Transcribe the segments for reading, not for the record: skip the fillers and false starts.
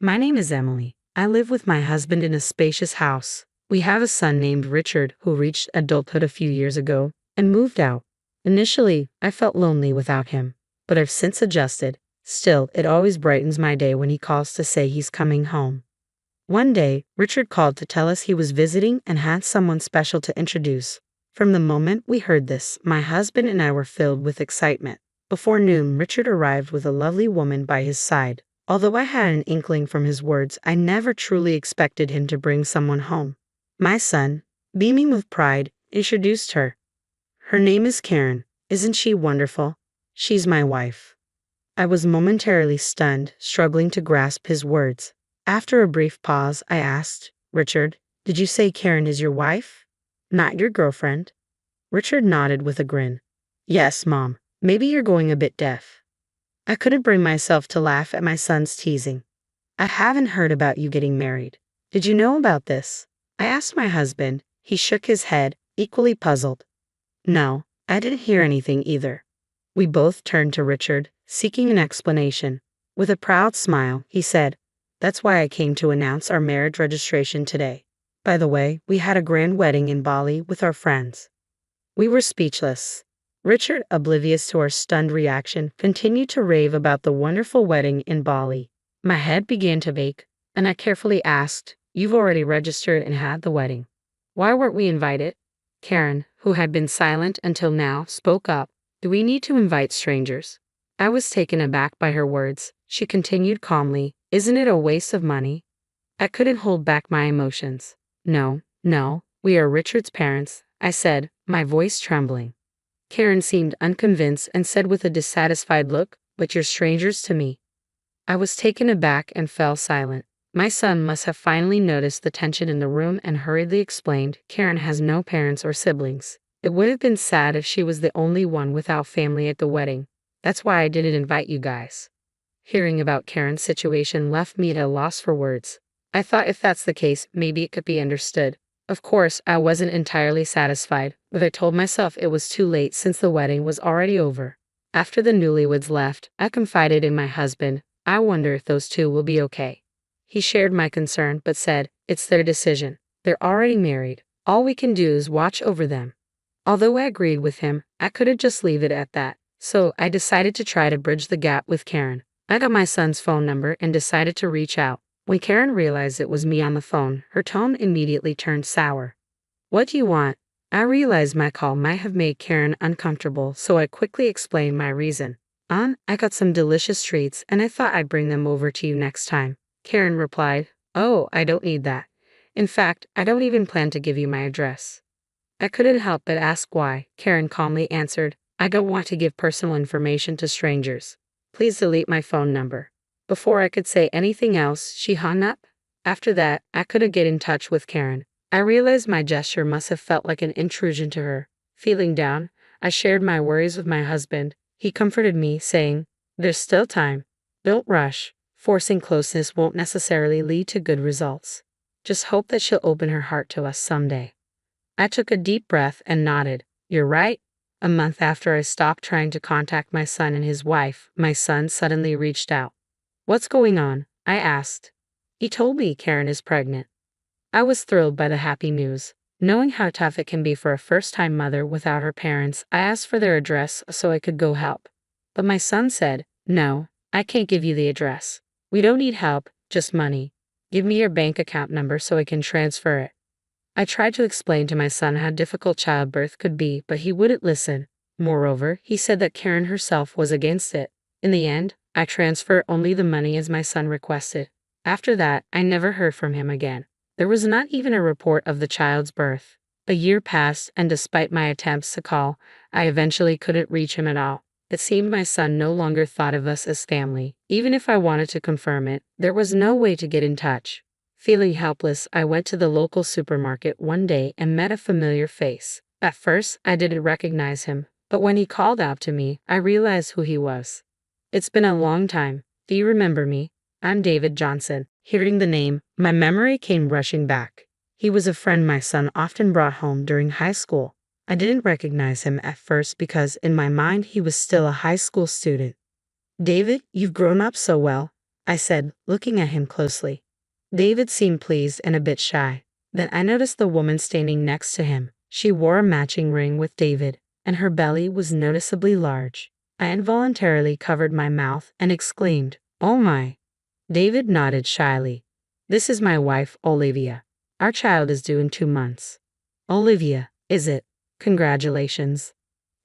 My name is Emily. I live with my husband in a spacious house. We have a son named Richard who reached adulthood a few years ago and moved out. Initially, I felt lonely without him, but I've since adjusted. Still, it always brightens my day when he calls to say he's coming home. One day, Richard called to tell us he was visiting and had someone special to introduce. From the moment we heard this, my husband and I were filled with excitement. Before noon, Richard arrived with a lovely woman by his side. Although I had an inkling from his words, I never truly expected him to bring someone home. My son, beaming with pride, introduced her. Her name is Karen. Isn't she wonderful? She's my wife. I was momentarily stunned, struggling to grasp his words. After a brief pause, I asked, Richard, did you say Karen is your wife? Not your girlfriend? Richard nodded with a grin. Yes, Mom. Maybe you're going a bit deaf. I couldn't bring myself to laugh at my son's teasing. I haven't heard about you getting married. Did you know about this? I asked my husband. He shook his head, equally puzzled. No, I didn't hear anything either. We both turned to Richard, seeking an explanation. With a proud smile, he said, That's why I came to announce our marriage registration today. By the way, we had a grand wedding in Bali with our friends. We were speechless. Richard, oblivious to our stunned reaction, continued to rave about the wonderful wedding in Bali. My head began to ache, and I carefully asked, You've already registered and had the wedding. Why weren't we invited? Karen, who had been silent until now, spoke up. Do we need to invite strangers? I was taken aback by her words. She continued calmly, Isn't it a waste of money? I couldn't hold back my emotions. No, we are Richard's parents, I said, my voice trembling. Karen seemed unconvinced and said with a dissatisfied look, But you're strangers to me. I was taken aback and fell silent. My son must have finally noticed the tension in the room and hurriedly explained, Karen has no parents or siblings. It would have been sad if she was the only one without family at the wedding. That's why I didn't invite you guys. Hearing about Karen's situation left me at a loss for words. I thought if that's the case, maybe it could be understood. Of course, I wasn't entirely satisfied, but I told myself it was too late since the wedding was already over. After the newlyweds left, I confided in my husband. I wonder if those two will be okay. He shared my concern but said, It's their decision. They're already married. All we can do is watch over them. Although I agreed with him, I couldn't just leave it at that. So I decided to try to bridge the gap with Karen. I got my son's phone number and decided to reach out. When Karen realized it was me on the phone, her tone immediately turned sour. What do you want? I realized my call might have made Karen uncomfortable, so I quickly explained my reason. I got some delicious treats and I thought I'd bring them over to you next time. Karen replied, Oh, I don't need that. In fact, I don't even plan to give you my address. I couldn't help but ask why. Karen calmly answered, I don't want to give personal information to strangers. Please delete my phone number. Before I could say anything else, she hung up. After that, I couldn't get in touch with Karen. I realized my gesture must have felt like an intrusion to her. Feeling down, I shared my worries with my husband. He comforted me, saying, There's still time. Don't rush. Forcing closeness won't necessarily lead to good results. Just hope that she'll open her heart to us someday. I took a deep breath and nodded. You're right. A month after I stopped trying to contact my son and his wife, my son suddenly reached out. What's going on? I asked. He told me Karen is pregnant. I was thrilled by the happy news. Knowing how tough it can be for a first-time mother without her parents, I asked for their address so I could go help. But my son said, No, I can't give you the address. We don't need help, just money. Give me your bank account number so I can transfer it. I tried to explain to my son how difficult childbirth could be, but he wouldn't listen. Moreover, he said that Karen herself was against it. In the end, I transferred only the money as my son requested. After that, I never heard from him again. There was not even a report of the child's birth. A year passed, and despite my attempts to call, I eventually couldn't reach him at all. It seemed my son no longer thought of us as family. Even if I wanted to confirm it, there was no way to get in touch. Feeling helpless, I went to the local supermarket one day and met a familiar face. At first, I didn't recognize him, but when he called out to me, I realized who he was. It's been a long time. Do you remember me? I'm David Johnson. Hearing the name, my memory came rushing back. He was a friend my son often brought home during high school. I didn't recognize him at first because in my mind he was still a high school student. David, you've grown up so well. I said, looking at him closely. David seemed pleased and a bit shy. Then I noticed the woman standing next to him. She wore a matching ring with David, and her belly was noticeably large. I involuntarily covered my mouth and exclaimed, "Oh my!" David nodded shyly. "This is my wife, Olivia. Our child is due in 2 months." "Olivia, is it? Congratulations."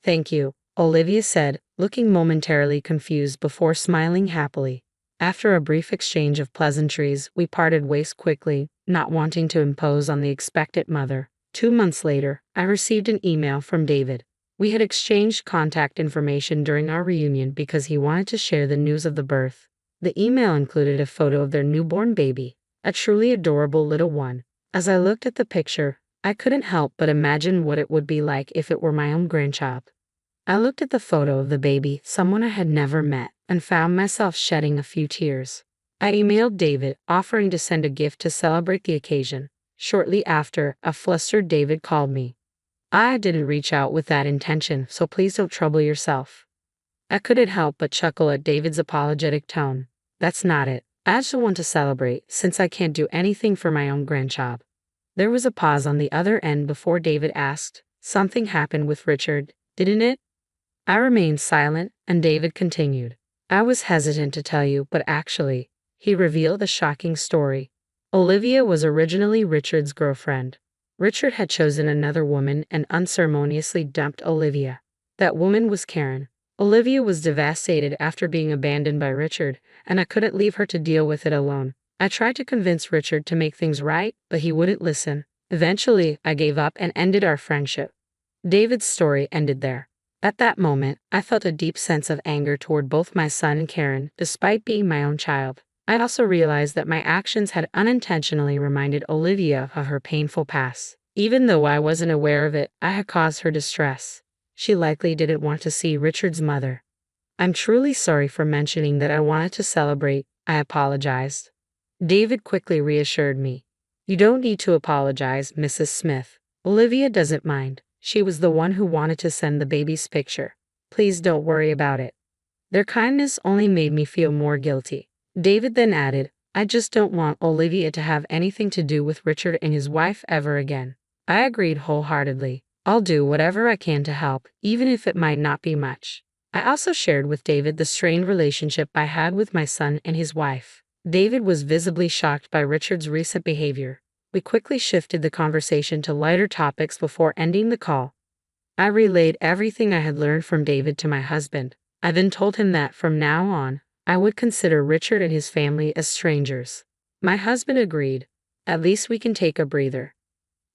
"Thank you," Olivia said, looking momentarily confused before smiling happily. After a brief exchange of pleasantries, we parted ways quickly, not wanting to impose on the expectant mother. 2 months later, I received an email from David. We had exchanged contact information during our reunion because he wanted to share the news of the birth. The email included a photo of their newborn baby, a truly adorable little one. As I looked at the picture, I couldn't help but imagine what it would be like if it were my own grandchild. I looked at the photo of the baby, someone I had never met, and found myself shedding a few tears. I emailed David, offering to send a gift to celebrate the occasion. Shortly after, a flustered David called me. "I didn't reach out with that intention, so please don't trouble yourself." I couldn't help but chuckle at David's apologetic tone. "That's not it. I just want to celebrate, since I can't do anything for my own grandchild." There was a pause on the other end before David asked, "Something happened with Richard, didn't it?" I remained silent, and David continued. "I was hesitant to tell you, but actually," he revealed a shocking story. Olivia was originally Richard's girlfriend. Richard had chosen another woman and unceremoniously dumped Olivia. That woman was Karen. Olivia was devastated after being abandoned by Richard, and I couldn't leave her to deal with it alone. I tried to convince Richard to make things right, but he wouldn't listen. Eventually, I gave up and ended our friendship. David's story ended there. At that moment, I felt a deep sense of anger toward both my son and Karen, despite being my own child. I also realized that my actions had unintentionally reminded Olivia of her painful past. Even though I wasn't aware of it, I had caused her distress. She likely didn't want to see Richard's mother. "I'm truly sorry for mentioning that I wanted to celebrate," I apologized. David quickly reassured me. "You don't need to apologize, Mrs. Smith. Olivia doesn't mind. She was the one who wanted to send the baby's picture. Please don't worry about it." Their kindness only made me feel more guilty. David then added, "I just don't want Olivia to have anything to do with Richard and his wife ever again." I agreed wholeheartedly. "I'll do whatever I can to help, even if it might not be much." I also shared with David the strained relationship I had with my son and his wife. David was visibly shocked by Richard's recent behavior. We quickly shifted the conversation to lighter topics before ending the call. I relayed everything I had learned from David to my husband. I then told him that from now on, I would consider Richard and his family as strangers. My husband agreed. "At least we can take a breather."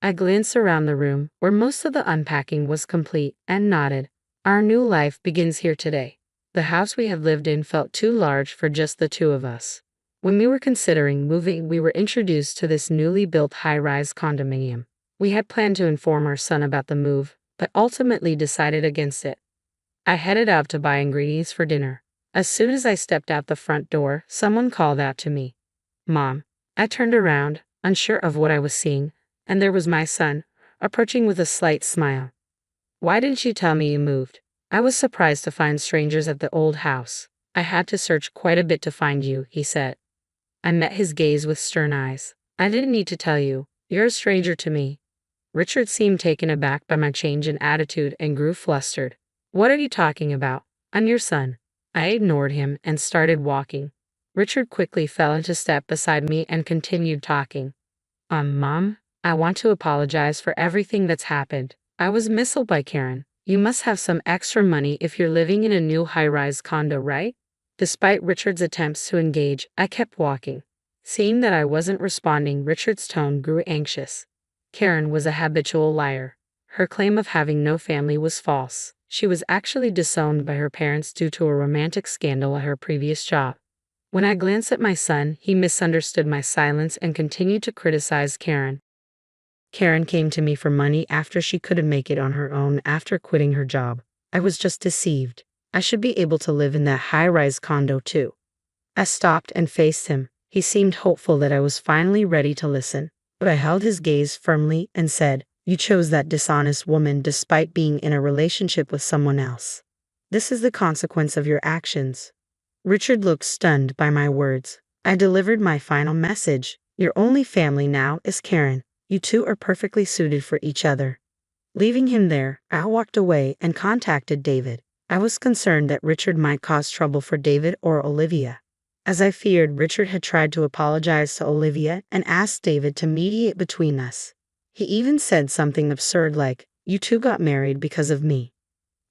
I glanced around the room, where most of the unpacking was complete, and nodded. "Our new life begins here today." The house we had lived in felt too large for just the two of us. When we were considering moving, we were introduced to this newly built high-rise condominium. We had planned to inform our son about the move, but ultimately decided against it. I headed out to buy ingredients for dinner. As soon as I stepped out the front door, someone called out to me, "Mom." I turned around, unsure of what I was seeing, and there was my son, approaching with a slight smile. "Why didn't you tell me you moved?" I was surprised to find strangers at the old house. "I had to search quite a bit to find you," he said. I met his gaze with stern eyes. "I didn't need to tell you. You're a stranger to me." Richard seemed taken aback by my change in attitude and grew flustered. "What are you talking about? I'm your son." I ignored him and started walking. Richard quickly fell into step beside me and continued talking. Mom, I want to apologize for everything that's happened. I was misled by Karen. You must have some extra money if you're living in a new high-rise condo, right?" Despite Richard's attempts to engage, I kept walking. Seeing that I wasn't responding, Richard's tone grew anxious. Karen was a habitual liar. Her claim of having no family was false. She was actually disowned by her parents due to a romantic scandal at her previous job. When I glanced at my son, he misunderstood my silence and continued to criticize Karen. Karen came to me for money after she couldn't make it on her own after quitting her job. I was just deceived. I should be able to live in that high-rise condo too. I stopped and faced him. He seemed hopeful that I was finally ready to listen, but I held his gaze firmly and said, "You chose that dishonest woman despite being in a relationship with someone else. This is the consequence of your actions." Richard looked stunned by my words. I delivered my final message. Your only family now is Karen. You two are perfectly suited for each other. Leaving him there, I walked away and contacted David. I was concerned that Richard might cause trouble for David or Olivia. As I feared, Richard had tried to apologize to Olivia and asked David to mediate between us. He even said something absurd like, "You two got married because of me."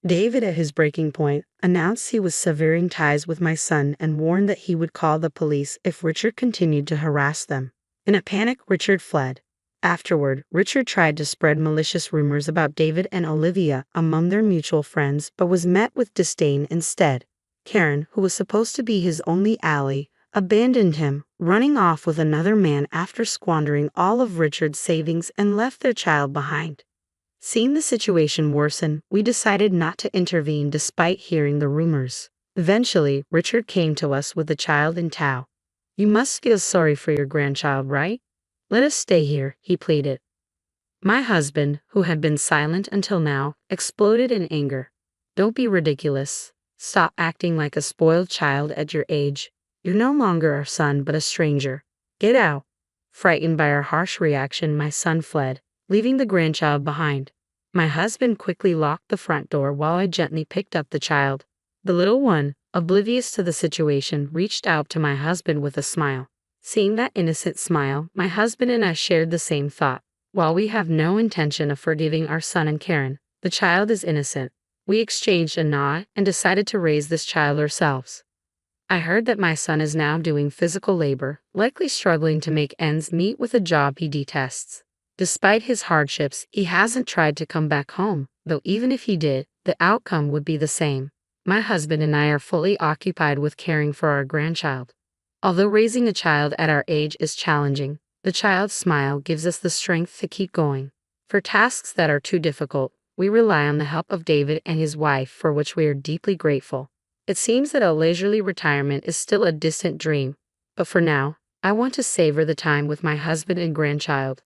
David, at his breaking point, announced he was severing ties with my son and warned that he would call the police if Richard continued to harass them. In a panic, Richard fled. Afterward, Richard tried to spread malicious rumors about David and Olivia among their mutual friends but was met with disdain instead. Karen, who was supposed to be his only ally, abandoned him, running off with another man after squandering all of Richard's savings and left their child behind. Seeing the situation worsen, we decided not to intervene despite hearing the rumors. Eventually, Richard came to us with the child in tow. "You must feel sorry for your grandchild, right? Let us stay here," he pleaded. My husband, who had been silent until now, exploded in anger. "Don't be ridiculous. Stop acting like a spoiled child at your age. You're no longer our son but a stranger. Get out." Frightened by our harsh reaction, my son fled, leaving the grandchild behind. My husband quickly locked the front door while I gently picked up the child. The little one, oblivious to the situation, reached out to my husband with a smile. Seeing that innocent smile, my husband and I shared the same thought. While we have no intention of forgiving our son and Karen, the child is innocent. We exchanged a nod and decided to raise this child ourselves. I heard that my son is now doing physical labor, likely struggling to make ends meet with a job he detests. Despite his hardships, he hasn't tried to come back home, though even if he did, the outcome would be the same. My husband and I are fully occupied with caring for our grandchild. Although raising a child at our age is challenging, the child's smile gives us the strength to keep going. For tasks that are too difficult, we rely on the help of David and his wife, for which we are deeply grateful. It seems that a leisurely retirement is still a distant dream, but for now, I want to savor the time with my husband and grandchild.